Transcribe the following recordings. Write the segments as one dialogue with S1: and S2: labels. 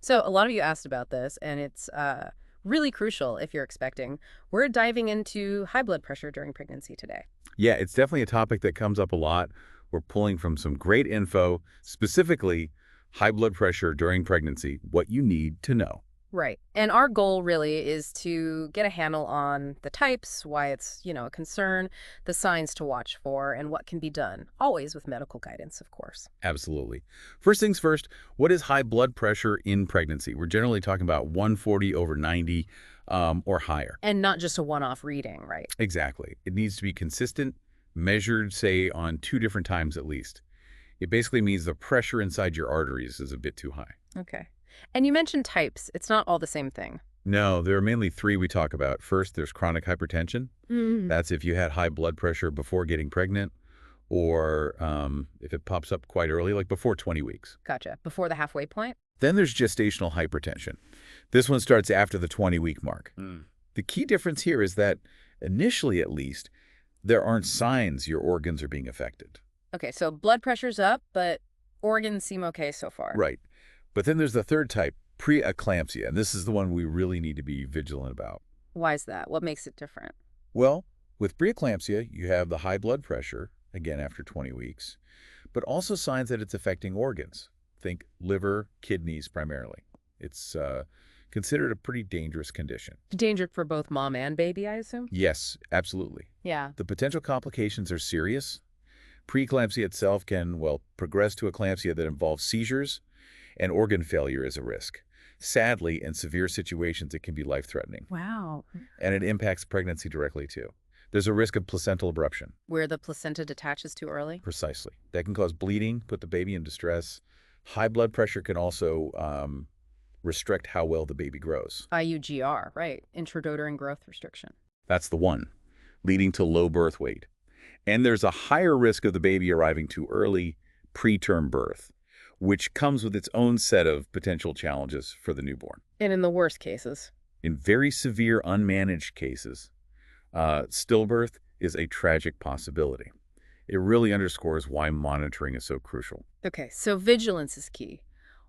S1: So a lot of you asked about this, and it's really crucial if you're expecting. We're diving into high blood pressure during pregnancy today.
S2: Yeah, it's definitely a topic that comes up a lot. We're pulling from some great info, specifically high blood pressure during pregnancy, what you need to know.
S1: Right. And our goal really is to get a handle on the types, why it's, a concern, the signs to watch for, and what can be done, always with medical guidance, of course.
S2: Absolutely. First things first, what is high blood pressure in pregnancy? We're generally talking about 140 over 90 or higher.
S1: And not just a one-off reading, right?
S2: Exactly. It needs to be consistent, measured, say, on 2 different times at least. It basically means the pressure inside your arteries is a bit too high.
S1: Okay. And you mentioned types. It's not all the same thing.
S2: No, there are mainly three we talk about. First, there's chronic hypertension.
S1: Mm.
S2: That's if you had high blood pressure before getting pregnant or if it pops up quite early, like before 20 weeks.
S1: Gotcha. Before the halfway point?
S2: Then there's gestational hypertension. This one starts after the 20-week mark. The key difference here is that, initially at least, there aren't signs your organs are being affected.
S1: Okay, so blood pressure's up, but organs seem okay so far.
S2: Right. But then there's the third type, preeclampsia, and this is the one we really need to be vigilant about.
S1: Why is that? What makes it different?
S2: Well, with preeclampsia, you have the high blood pressure, again after 20 weeks, but also signs that it's affecting organs. Think liver, kidneys primarily. It's considered a pretty dangerous condition.
S1: Danger for both mom and baby, I assume?
S2: Yes, absolutely.
S1: Yeah.
S2: The potential complications are serious. Preeclampsia itself can, well, progress to eclampsia that involves seizures, and organ failure is a risk. Sadly, in severe situations, it can be life-threatening,
S1: Wow.
S2: and it impacts pregnancy directly, too. There's a risk of placental abruption.
S1: Where the placenta detaches too early?
S2: Precisely. That can cause bleeding, put the baby in distress. High blood pressure can also restrict how well the baby grows.
S1: IUGR, right. Intrauterine growth restriction.
S2: That's the one, leading to low birth weight. And there's a higher risk of the baby arriving too early, preterm birth, which comes with its own set of potential challenges for the newborn.
S1: And in the worst cases?
S2: In very severe unmanaged cases, stillbirth is a tragic possibility. It really underscores why monitoring is so crucial.
S1: Okay, so vigilance is key.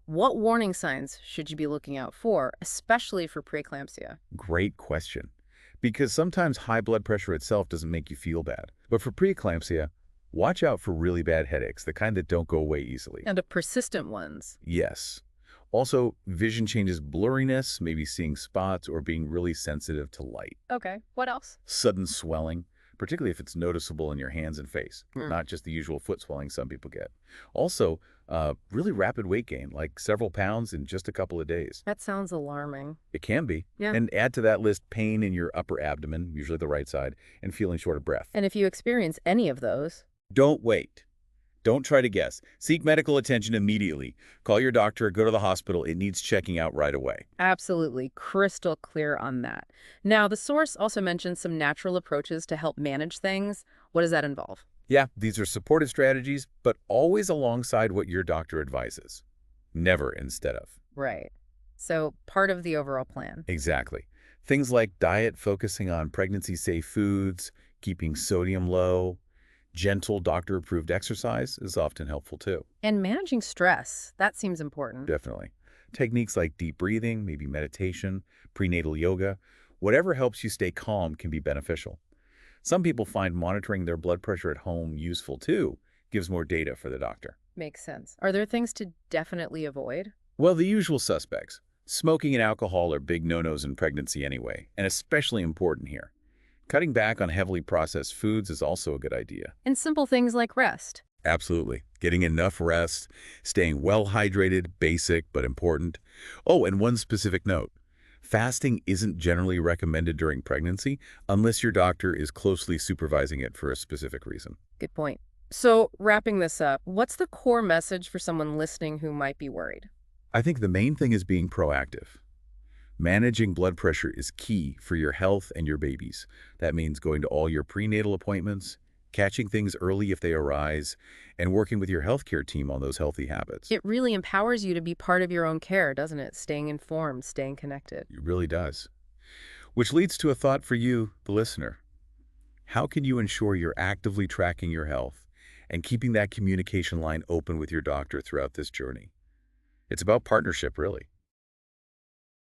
S1: What warning signs should you be looking out for, especially for preeclampsia?
S2: Great question. Because sometimes high blood pressure itself doesn't make you feel bad. But for preeclampsia, watch out for really bad headaches, the kind that don't go away easily.
S1: And the persistent ones.
S2: Yes. Also, vision changes, blurriness, maybe seeing spots or being really sensitive to light.
S1: Okay, what else?
S2: Sudden swelling, particularly if it's noticeable in your hands and face,
S1: Hmm.
S2: not just the usual foot swelling some people get. Also, really rapid weight gain, like several pounds in just a couple of days.
S1: That sounds alarming.
S2: It can be.
S1: Yeah.
S2: And add to that list pain in your upper abdomen, usually the right side, and feeling short of breath.
S1: And if you experience any of those,
S2: Don't wait. Don't try to guess. Seek medical attention immediately. Call your doctor, go to the hospital. It needs checking out right away.
S1: absolutely crystal clear on that. Now, the source also mentions some natural approaches to help manage things. What does that involve?
S2: Yeah, these are supportive strategies, but always alongside what your doctor advises. Never instead of.
S1: Right. So part of the overall plan.
S2: Exactly. Things like diet focusing on pregnancy-safe foods, keeping sodium low, gentle doctor-approved exercise is often helpful too.
S1: And managing stress, that seems important.
S2: Definitely. Techniques like deep breathing, maybe meditation, prenatal yoga, whatever helps you stay calm can be beneficial. Some people find monitoring their blood pressure at home useful too, gives more data for the doctor.
S1: Makes sense. Are there things to definitely avoid?
S2: Well, the usual suspects. Smoking and alcohol are big no-nos in pregnancy anyway, and especially important here. Cutting back on heavily processed foods is also a good idea.
S1: And simple things like rest.
S2: Absolutely. Getting enough rest, staying well hydrated, basic but important. Oh, and one specific note. Fasting isn't generally recommended during pregnancy unless your doctor is closely supervising it for a specific reason.
S1: Good point. So wrapping this up, what's the core message for someone listening who might be worried?
S2: I think the main thing is being proactive. Managing blood pressure is key for your health and your baby's. That means going to all your prenatal appointments, catching things early if they arise, and working with your healthcare team on those healthy habits.
S1: It really empowers you to be part of your own care, doesn't it? Staying informed, staying connected.
S2: It really does. Which leads to a thought for you, the listener. How can you ensure you're actively tracking your health and keeping that communication line open with your doctor throughout this journey? It's about partnership, really.